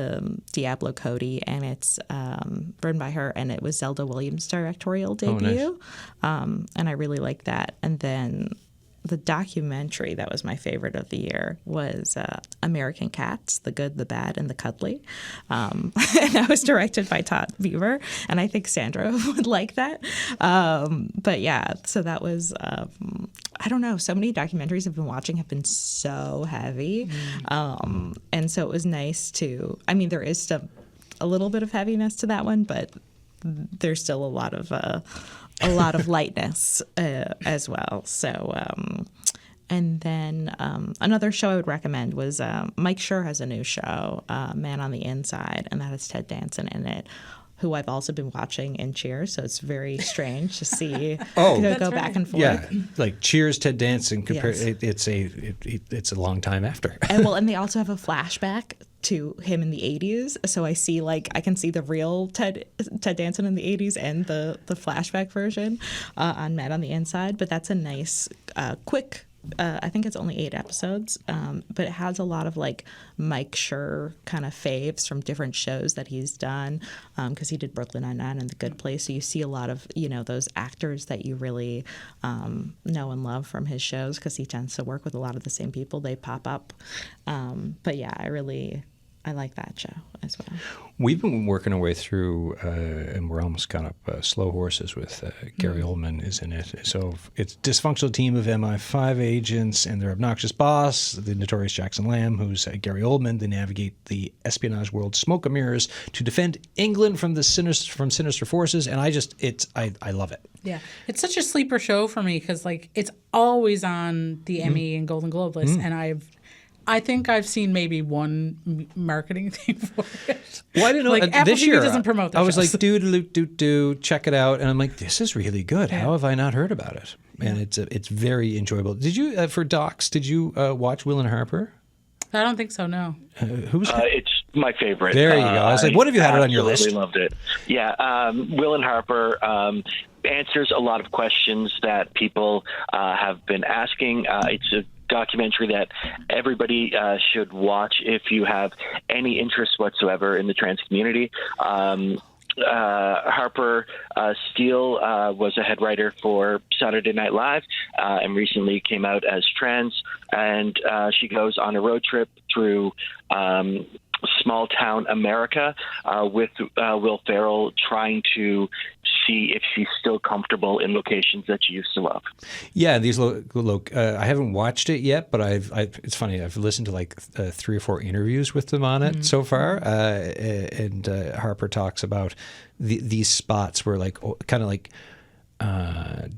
Diablo Cody, and it's written by her, and it was Zelda Williams' directorial debut. Oh, nice. And I really like that. And then the documentary that was my favorite of the year was American Cats, The Good, the Bad, and the Cuddly. And that was directed by Todd Beaver, and I think Sandra would like that. But yeah, so that was, I don't know, so many documentaries I've been watching have been so heavy. And so it was nice to, I mean, there is still a little bit of heaviness to that one, but there's still a lot of lightness as well. So, and then another show I would recommend was Mike Schur has a new show, Man on the Inside, and that has Ted Danson in it, who I've also been watching in Cheers. So it's very strange to see go back and forth. Yeah, like Cheers, Ted Danson. Yes. It's a long time after. And they also have a flashback to him in the 80s. So I can see the real Ted Danson in the 80s and the flashback version on Man on the Inside. But that's a nice, quick, I think it's only 8 episodes, but it has a lot of like Mike Schur kind of faves from different shows that he's done, because he did Brooklyn Nine-Nine and The Good Place. So you see a lot of, those actors that you really know and love from his shows, because he tends to work with a lot of the same people. They pop up. But yeah, I like that show as well. We've been working our way through, and we're almost caught up, Slow Horses with Gary Oldman is in it. So it's a dysfunctional team of MI5 agents and their obnoxious boss, the notorious Jackson Lamb, who's Gary Oldman. They navigate the espionage world smoke and mirrors to defend England from sinister forces. And I love it. Yeah, it's such a sleeper show for me because it's always on the Emmy and Golden Globe list, and I think I've seen maybe one marketing thing for it. Well, I didn't know. Apple this TV year, doesn't promote that. I was like, do, check it out. And I'm like, this is really good. Yeah. How have I not heard about it? And it's very enjoyable. Did you, for Docs, watch Will and Harper? I don't think so, no. It's my favorite. There you go. I was like, what have you had it on your list? I loved it. Yeah, Will and Harper answers a lot of questions that people have been asking. It's a documentary that everybody should watch if you have any interest whatsoever in the trans community. Harper Steele was a head writer for Saturday Night Live and recently came out as trans, and she goes on a road trip through small town America with Will Ferrell, trying to see if she's still comfortable in locations that she used to love. Yeah, these I haven't watched it yet, but it's funny. I've listened to like 3 or 4 interviews with them on it so far, and Harper talks about these spots where kind of like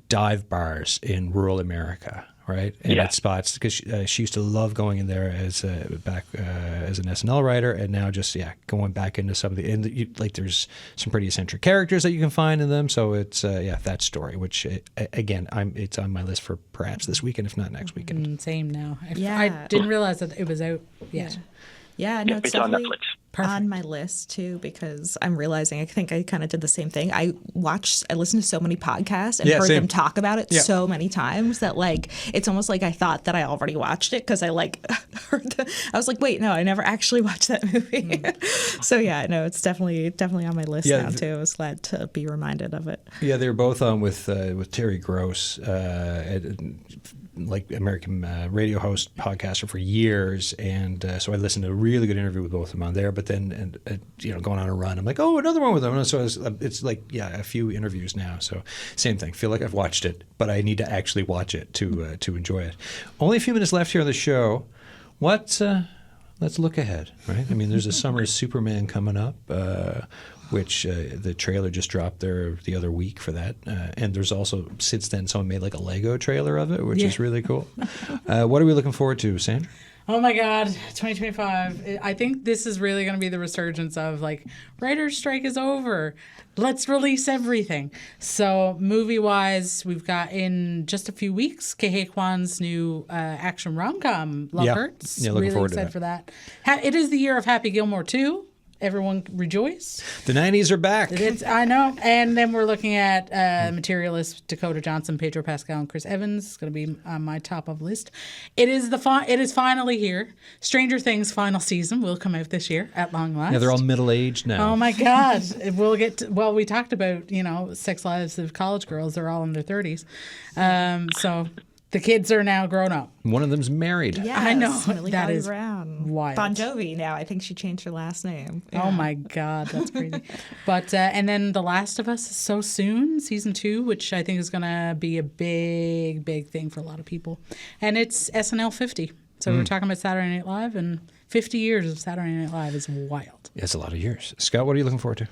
dive bars in rural America. Right, and at spots, because she used to love going in there as an SNL writer, and now just going back into some of the there's some pretty eccentric characters that you can find in them. So it's that story, which again it's on my list for perhaps this weekend, if not next weekend. Same now. I didn't realize that it was out yet. Yeah, no, it's on Netflix. On my list too, because I'm realizing I think I kind of did the same thing. I listened to so many podcasts and heard them talk about it so many times that it's almost like I thought that I already watched it because I heard I was like, wait, no, I never actually watched that movie. So yeah, no, it's definitely on my list now too. I was glad to be reminded of it. Yeah, they were both on with Terry Gross, like American radio host, podcaster for years, and so I listened to a really good interview with both of them on there. But but then going on a run, I'm like, oh, another one with them. And so it's like a few interviews now. So same thing. Feel like I've watched it, but I need to actually watch it to enjoy it. Only a few minutes left here on the show. Let's look ahead, right? I mean, there's a summer Superman coming up, which the trailer just dropped there the other week for that. And there's also, since then, someone made like a Lego trailer of it, which is really cool. What are we looking forward to, Sandra? Oh my God, 2025. I think this is really going to be the resurgence of like, writer's strike is over. Let's release everything. So movie-wise, we've got in just a few weeks, Ke Kwan's new action rom-com, Love Hurts. Yeah, looking really forward to excited that. for that. It is the year of Happy Gilmore 2. Everyone rejoice. The 90s are back. I know. And then we're looking at Materialist, Dakota Johnson, Pedro Pascal, and Chris Evans. It's going to be on my top of list. It is finally here. Stranger Things final season will come out this year at long last. Yeah, they're all middle-aged now. Oh my God. We talked about, Sex Lives of College Girls. They're all in their 30s. So the kids are now grown up. One of them's married. Yes, I know. Millie That Bobby is Brown. wild. Bon Jovi now. I think she changed her last name. Oh my God, that's crazy. But and then The Last of Us is so soon, season 2, which I think is going to be a big, big thing for a lot of people. And it's SNL 50. So we're talking about Saturday Night Live, and 50 years of Saturday Night Live is wild. Yeah, it's a lot of years. Scott, what are you looking forward to?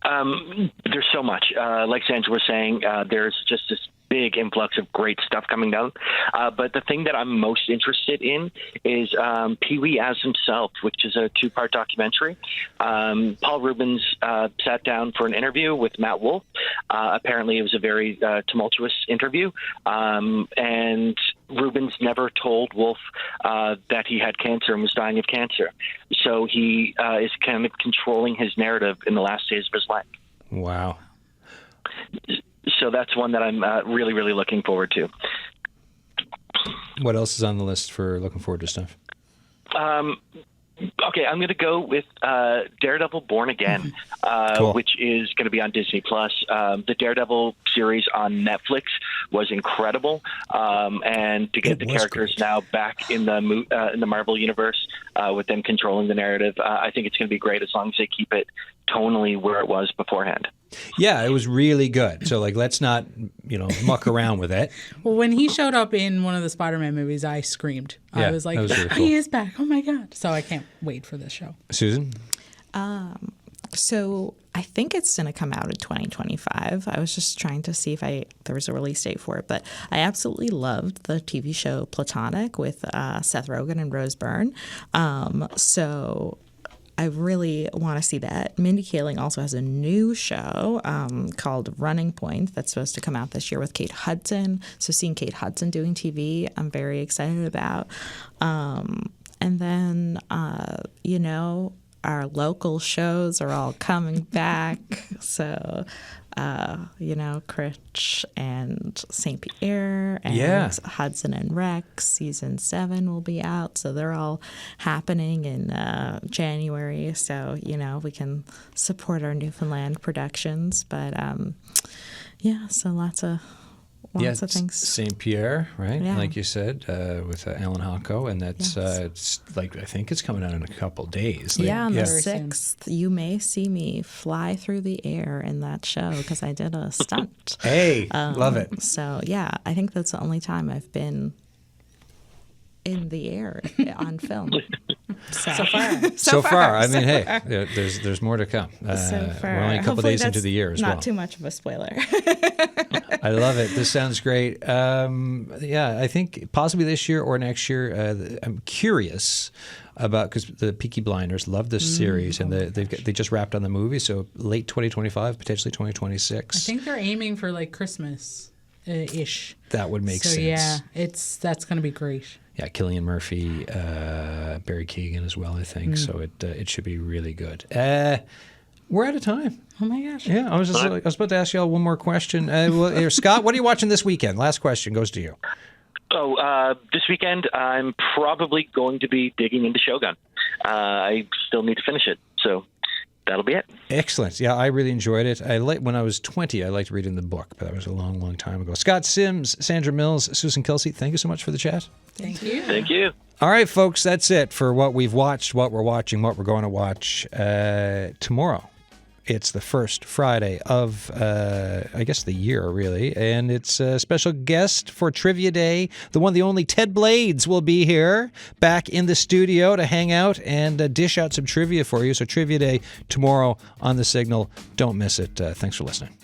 There's so much. Like Sandra was saying, there's just this big influx of great stuff coming down. But the thing that I'm most interested in is Pee-wee as himself, which is a 2-part documentary. Paul Rubens sat down for an interview with Matt Wolf. Apparently it was a very tumultuous interview. And Rubens never told Wolf that he had cancer and was dying of cancer. So he is kind of controlling his narrative in the last days of his life. Wow. So that's one that I'm really, really looking forward to. What else is on the list for looking forward to stuff? Okay, I'm going to go with Daredevil Born Again, Cool. which is going to be on Disney+. The Daredevil series on Netflix was incredible, and to get the characters now back in the Marvel universe with them controlling the narrative, I think it's going to be great as long as they keep it tonally where it was beforehand. Yeah, it was really good. So, let's not, muck around with it. Well, when he showed up in one of the Spider-Man movies, I screamed. Yeah, I was like, that was really cool. he is back. Oh my God. So I can't wait for this show. Susan? So I think it's going to come out in 2025. I was just trying to see if there was a release date for it, but I absolutely loved the TV show Platonic with Seth Rogen and Rose Byrne. So I really want to see that. Mindy Kaling also has a new show called Running Point that's supposed to come out this year with Kate Hudson. So seeing Kate Hudson doing TV, I'm very excited about. And then, our local shows are all coming back. So, Critch and St. Pierre and Hudson and Rex season 7 will be out. So they're all happening in January. So, we can support our Newfoundland productions. But, so lots of things. St. Pierre, right? Yeah. Like you said, with Alan Hocko, and that's it's I think it's coming out in a couple days. On the 6th, you may see me fly through the air in that show because I did a stunt. Hey, love it. So I think that's the only time I've been in the air on film. So far. I mean, hey, there's more to come. So far. We're only a couple Hopefully days into that's the year as well. Not too much of a spoiler. I love it. This sounds great. I think possibly this year or next year. I'm curious about, because the Peaky Blinders love this series, and they just wrapped on the movie, so late 2025, potentially 2026. I think they're aiming for Christmas ish. That would make sense. So yeah, that's going to be great. Yeah, Cillian Murphy, Barry Keoghan as well, I think. So it should be really good. We're out of time. Oh my gosh. Yeah, I was about to ask y'all one more question. Scott, what are you watching this weekend? Last question goes to you. This weekend I'm probably going to be digging into Shogun. I still need to finish it, so that'll be it. Excellent. Yeah, I really enjoyed it. When I was 20, I liked reading the book, but that was a long, long time ago. Scott Sims, Sandra Mills, Susan Kelsey, thank you so much for the chat. Thank you. Thank you. All right, folks, that's it for what we've watched, what we're watching, what we're going to watch. Tomorrow, it's the first Friday of, I guess, the year, really. And it's a special guest for Trivia Day. The one, the only Ted Blades will be here back in the studio to hang out and dish out some trivia for you. So Trivia Day tomorrow on The Signal. Don't miss it. Thanks for listening.